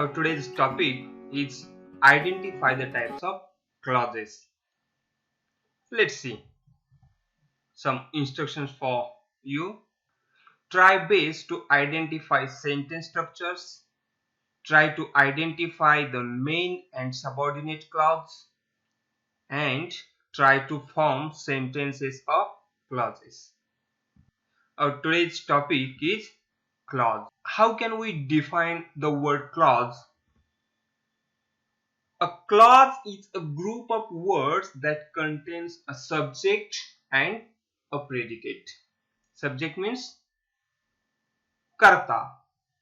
Our today's topic is identify the types of clauses. Let's see some instructions for you. Try best to identify sentence structures. Try to identify the main and subordinate clause, and try to form sentences of clauses. Our today's topic is clause. How can we define the word clause? A clause is a group of words that contains a subject and a predicate. Subject means कर्ता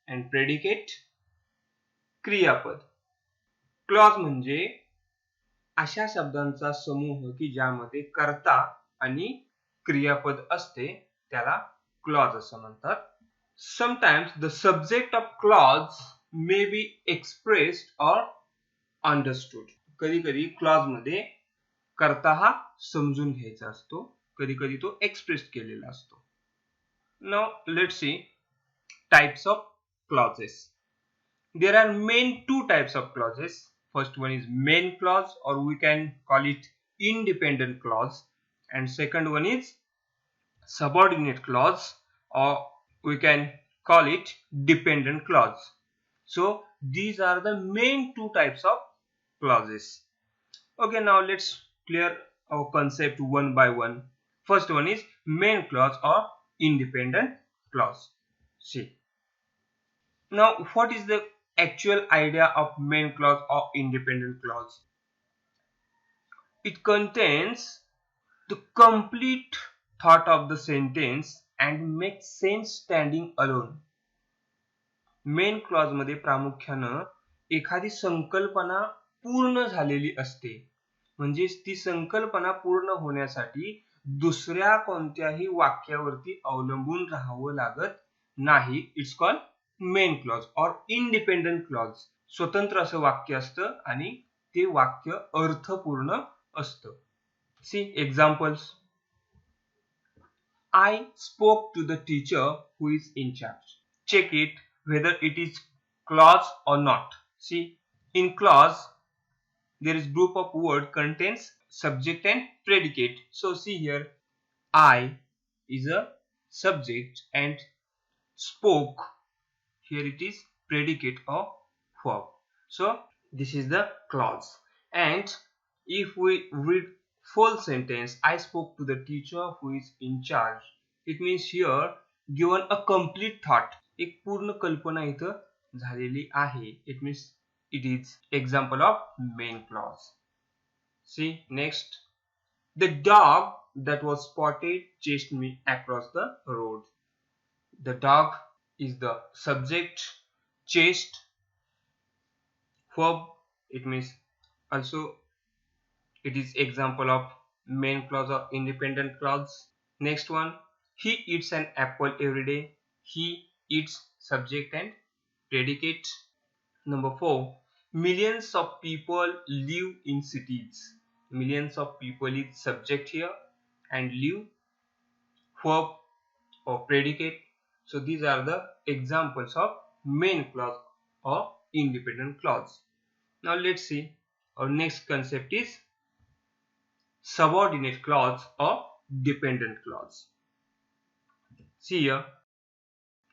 and predicate क्रियापद. Clause म्हणजे अशा शब्दांचा समूह की ज्यामध्ये कर्ता आणि क्रियापद असते त्याला क्लॉज असं म्हणतात. Sometimes the subject of clause may be expressed or understood. कधी कधी क्लॉज मध्ये कर्ता हा समजून घ्यायचा असतो, कधी कधी तो एक्सप्रेस केलेला असतो. Now let's see types of clauses. There are main two types of clauses. First one is main clause, or we can call it independent clause, and second one is subordinate clause, or we can call it dependent clause. So these are the main two types of clauses. Okay, now let's clear our concept one by one. First one is main clause or independent clause. See, now what is the actual idea of main clause or independent clause? It contains the complete thought of the sentence and makes sense standing alone. Main clause मध्ये प्रामुख्यानं एखादी संकल्पना पूर्ण झालेली असते, म्हणजे ती संकल्पना पूर्ण होण्यासाठी दुसऱ्या कोणत्याही वाक्यावरती अवलंबून राहावं लागत नाही. इट्स कॉल्ड मेन क्लॉज और इंडिपेंडंट क्लॉज. स्वतंत्र असं वाक्य असतं आणि ते वाक्य अर्थपूर्ण असतं. सी examples. I spoke to the teacher who is in charge. Check it whether it is clause or not. See, in clause there is group of word contains subject and predicate. So see here, I is a subject and spoke, here it is predicate or verb. So this is the clause. And if we read full sentence, I spoke to the teacher who is in charge, it means here given a complete thought. एक पूर्ण कल्पना इथं झालेली आहे. It means it is example of main clause. See next, the dog that was spotted chased me across the road. The dog is the subject, chased verb, it means also it is example of main clause or independent clause. Next one, he eats an apple every day. He eats subject and predicate. Number 4, millions of people live in cities. Millions of people is subject here and live verb or predicate. So these are the examples of main clause or independent clause. Now let's see, our next concept is subordinate clause or dependent clause. See here,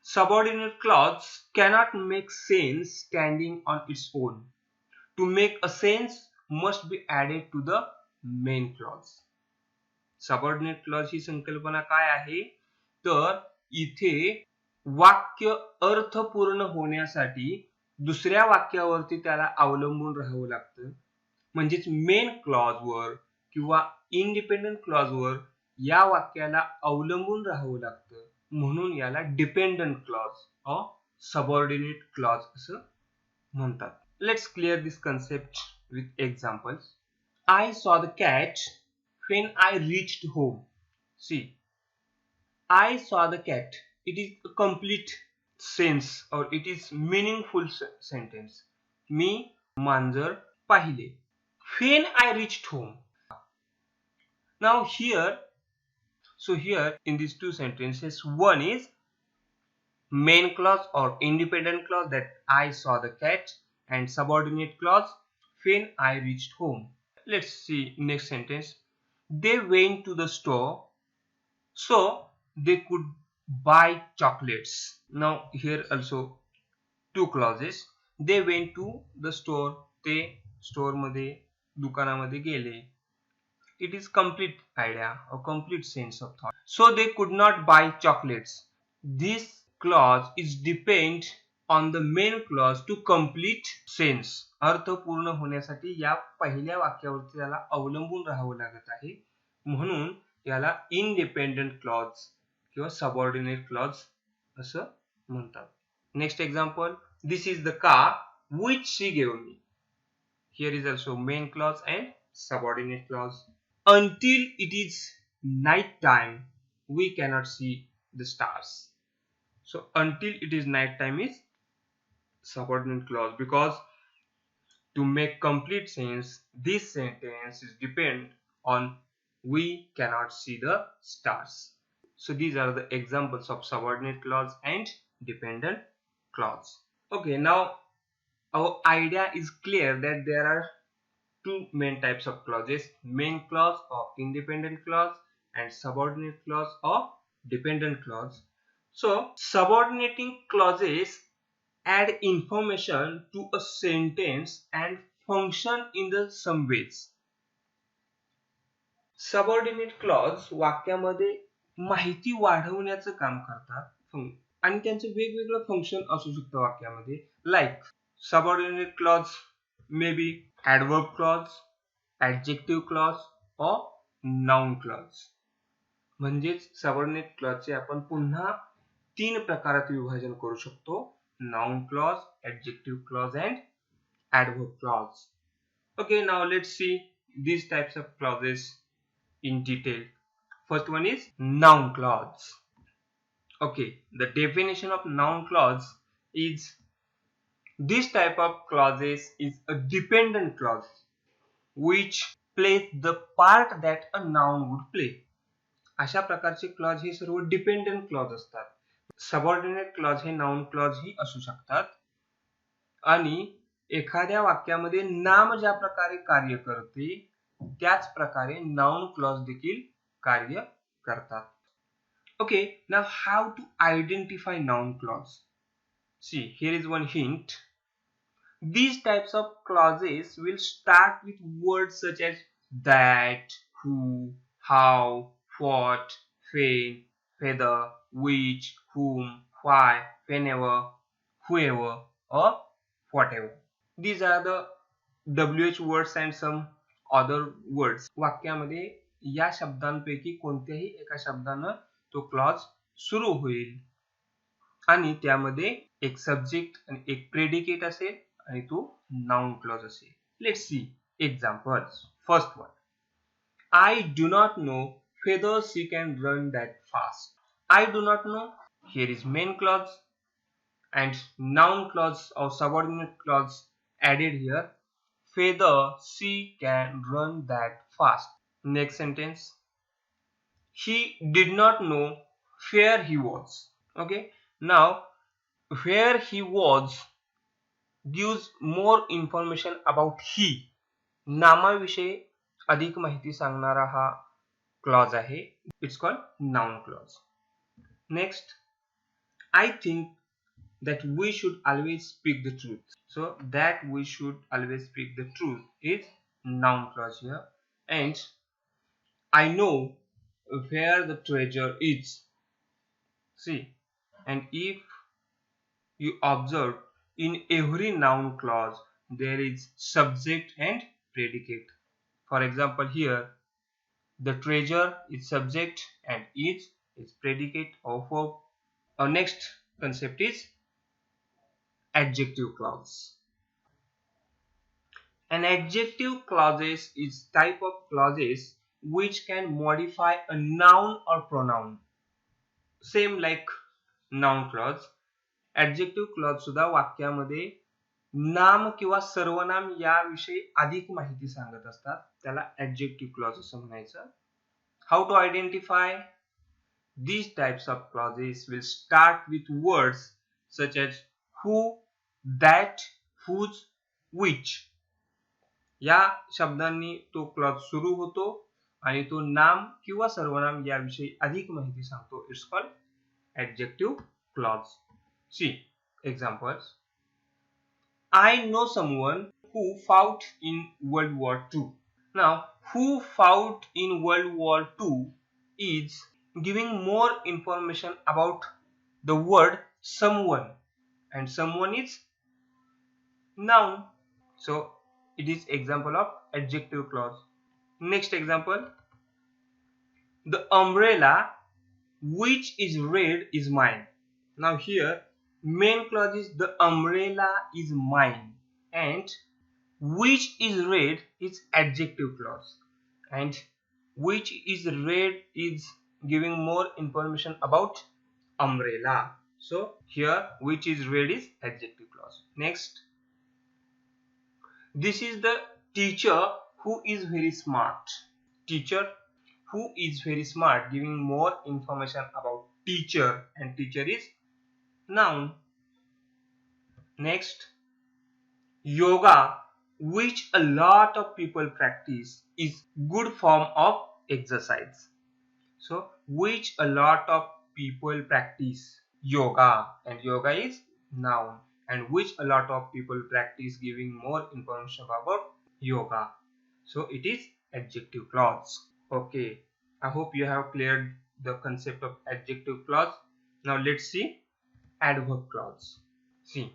subordinate clause cannot make sense standing on its own. To make a sense must be added to the main clause. Subordinate clause ही संकल्पना काय आहे तर इथे वाक्य अर्थपूर्ण होण्यासाठी दुसऱ्या वाक्यावरती त्याला अवलंबून राहावं लागतं. म्हणजेच मेन क्लॉज वर किंवा इंडिपेंडंट क्लॉज वर या वाक्याला अवलंबून राहावं लागतं, म्हणून याला डिपेंडंट क्लॉज और सबऑर्डिनेट क्लॉज असं म्हणतात. Let's clear this concept with examples. I saw the cat when I reached home. See, I saw the cat. It is a complete sense or it is meaningful sentence. मी मांजर पाहिले. When I reached home. Now here, so here in these two sentences, one is main clause or independent clause, that I saw the cat, And subordinate clause, when I reached home. Let's see next sentence. They went to the store so they could buy chocolates. Now here also two clauses. They went to the store. ते store मध्ये दुकानामध्ये गेले. It is complete idea or complete sense of thought. So they could not buy chocolates. This clause is depend on the main clause to complete sense. अर्थ पूर्ण होण्यासाठी या पहिल्या वाक्यावरती त्याला अवलंबून राहावं लागत आहे. म्हणून याला इंडिपेंडंट क्लॉज किंवा सबऑर्डिनेट क्लॉज असं म्हणतात. Next example. This is the car which she gave me. Here is also main clause and subordinate clause. Until it is night time, we cannot see the stars. So until it is night time is subordinate clause, because to make complete sense, this sentence is depend on we cannot see the stars. So these are the examples of subordinate clause and dependent clause. Okay, now our idea is clear that there are two main types of clauses: main clause or independent clause and subordinate clause or dependent clause. So subordinating clauses add information to a sentence and function in the some ways. Subordinate clause वाक्यामध्ये माहिती वाढवण्याचं काम करतात आणि त्यांचं वेगवेगळं function असू शकतं वाक्यामध्ये. Like subordinate clause may be adverb clause, adjective clause or noun clause. म्हणजेच सबऑर्डिनेट क्लॉजचे आपण पुन्हा तीन प्रकारात विभाजन करू शकतो: noun clause, adjective clause and adverb clause. Okay, now let's see these types of clauses in detail. First one is noun clause. Okay, the definition of noun clause is this type of clauses is a dependent clause which plays the part that a noun would play. अशा प्रकारचे clause हे सर्व dependent clause असतात. Subordinate clause हे noun clause ही असू शकतात आणि एखाद्या वाक्यामध्ये नाम ज्या प्रकारे कार्य करते त्याच प्रकारे नाउन क्लॉज देखील कार्य करतात. Okay, now how to identify noun clause? See, here is one hint. These types of clauses will start with words such as that, who, how, what, when, whether, which, whom, why, whenever, whoever or whatever. These are the WH words and some other words. वाक्यामध्ये या शब्दांपैकी कोणत्याही एका शब्दानं तो clause सुरू होईल आणि त्यामध्ये एक सब्जेक्ट आणि एक प्रेडिकेट असेल आणि तो नाउन क्लॉज असेल. Let's see examples. First one. I do not know whether she can run that fast. I do not know. Here is main clause and noun clause or subordinate clause added here. Whether she can run that fast. Next sentence. He did not know where he was. Okay. Now where he was gives more information about he. नामाविषयी अधिक माहिती सांगणारा हा clause आहे. It's called noun clause. Next. I think that we should always speak the truth. So that we should always speak the truth is noun clause here. And I know where the treasure is. See, and if you observe, in every noun clause there is subject and predicate. For example, here the treasure is subject and is predicate or verb. Our next concept is adjective clause. An adjective clauses is type of clauses which can modify a noun or pronoun. Same like noun clause. Adjective clause सुद्धा वाक्यामध्ये नाम किंवा सर्वनाम याविषयी अधिक माहिती सांगत असतात. त्याला adjective clause असं म्हणायचं. How to identify? These types of clauses will start with words such as who, that, whose which या शब्दांनी तो क्लॉज सुरू होतो आणि तो नाम किंवा सर्वनाम याविषयी अधिक माहिती सांगतो. It's called adjective clause. See examples. I know someone who fought in World War II. Now, who fought in World War II is giving more information about the word someone, and someone is noun. So it is example of adjective clause. Next example, the umbrella which is red is mine. Now here main clause is the umbrella is mine, and which is red is adjective clause, and which is red is giving more information about umbrella. So here which is red is adjective clause. Next, this is the teacher who is very smart. Teacher who is very smart, giving more information about teacher, and teacher is noun. Next, yoga, which a lot of people practice, is good form of exercise. So which a lot of people practice yoga, and yoga is noun, and which a lot of people practice, giving more information about yoga. So it is adjective clause. Okay, I hope you have cleared the concept of adjective clause. Now let's see adverb clause. See,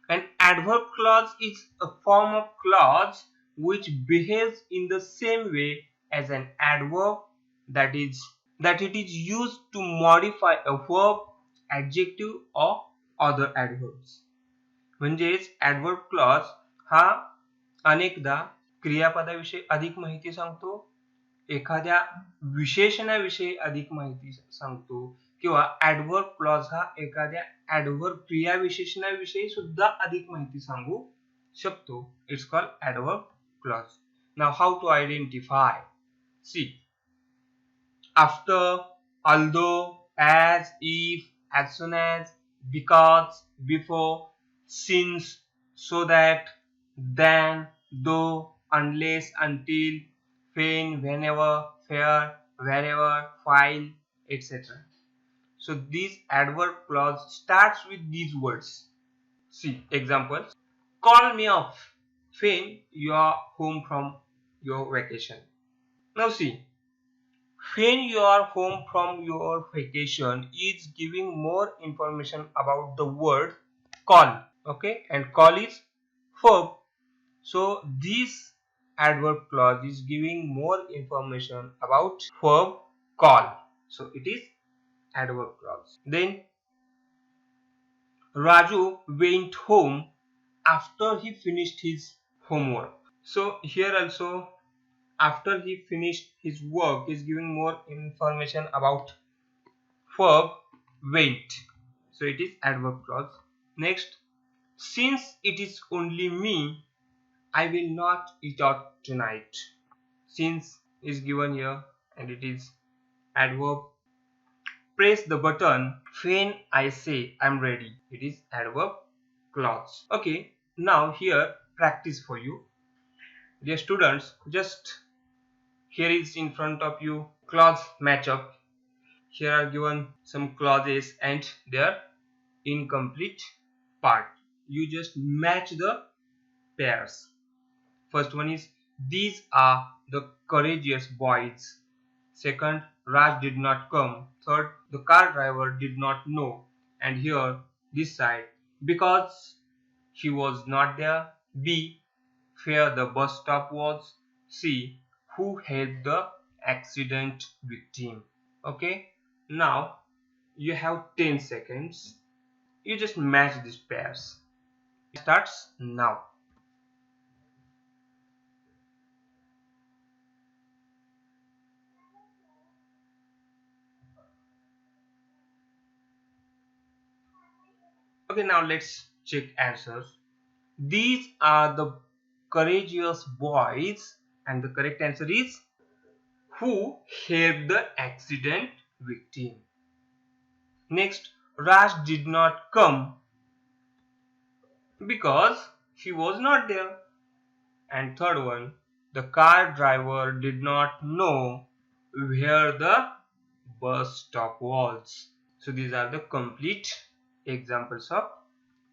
an adverb clause is a form of clause which behaves in the same way as an adverb, that it is used to modify a verb, adjective or other adverbs. म्हणजेच adverb clause हा अनेकदा क्रियापदाविषयी अधिक माहिती सांगतो, एखाद्या विशेषणाविषयी अधिक माहिती सांगतो, किंवा adverb clause हा एखाद्या adverb क्रिया विशेषणाविषयी सुद्धा अधिक माहिती सांगू शकतो. It's called adverb clause. Now how to identify? See, after, although, as, if, as soon as, because, before, since, so that, then, though, unless, until, when, whenever, where, wherever, while, etc. So this adverb clause starts with these words. See examples. Call me up when you are home from your vacation. Now see, when you are home from your vacation is giving more information about the word call. Okay, and call is verb. So this adverb clause is giving more information about verb call. So it is adverb clause. Then Raju went home after he finished his homework. So here also, after he finished his work, is giving more information about verb went. So it is adverb clause. Next, since it is only me, I will not eat out tonight. Since is given here and it is adverb. Press the button when I say I'm ready. It is adverb clause. Okay, now here practice for you. Dear students, just here is in front of you clause matchup. Here are given some clauses and their incomplete part. You just match the pairs. First one is, these are the courageous boys. Second, Raj did not come. Third, the car driver did not know. And here, this side, because he was not there. B, where the bus stop was. C, who helped the accident victim. Okay, now you have 10 seconds. You just match these pairs. It starts now. Okay, now let's check answers. These are the courageous boys, and the correct answer is who helped the accident victim. Next, Raj did not come because she was not there. And third one, the car driver did not know where the bus stop was. So these are the complete examples of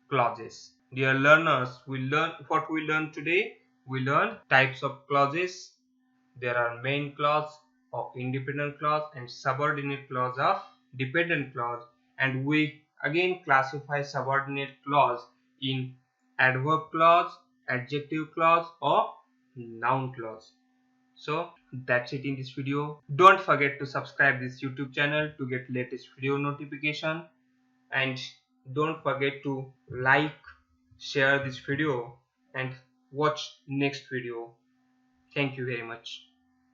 clauses. Dear learners, we learn today. We learn types of clauses. There are main clause or independent clause and subordinate clause of dependent clause, and we again classify subordinate clause in adverb clause, adjective clause or noun clause. So that's it in this video. Don't forget to subscribe this YouTube channel to get latest video notification, and don't forget to like, share this video and watch next video. Thank you very much.